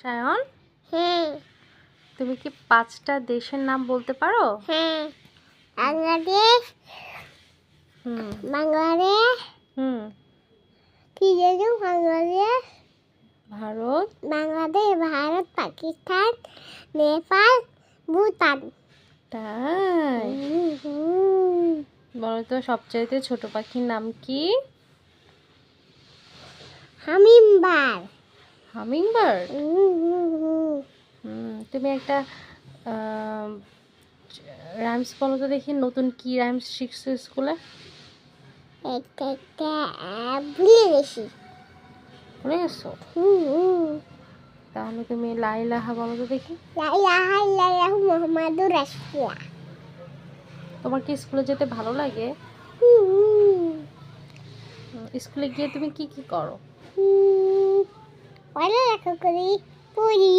সায়ন, হ্যাঁ তুমি কি 5টা দেশের নাম বলতে পারো? হ্যাঁ বাংলাদেশ হুম বাংলাদেশ হুম কি জানো বাংলাদেশ ভারত, ভারত পাকিস্তান নেপাল ভুটান তাই বলো তো সবচাইতে ছোট পাখির নাম কি? হামিমবার হামিংবার্ড। তুমি একটা রাইমস বলো তো দেখি, নতুন কি রাইমস শিখছো স্কুলে? একটা একটা ভুলে গেছি ভুলে গেছো? তাহলে তুমি লা ইলাহা বলো তো দেখি। লা ইলাহা ইল্লাল্লাহু মুহাম্মাদুর রাসূলুল্লাহ। তোমার কি স্কুলে যেতে ভালো লাগে? স্কুলে গিয়ে তুমি কি কি করো? পড়ালেখা করি পড়ি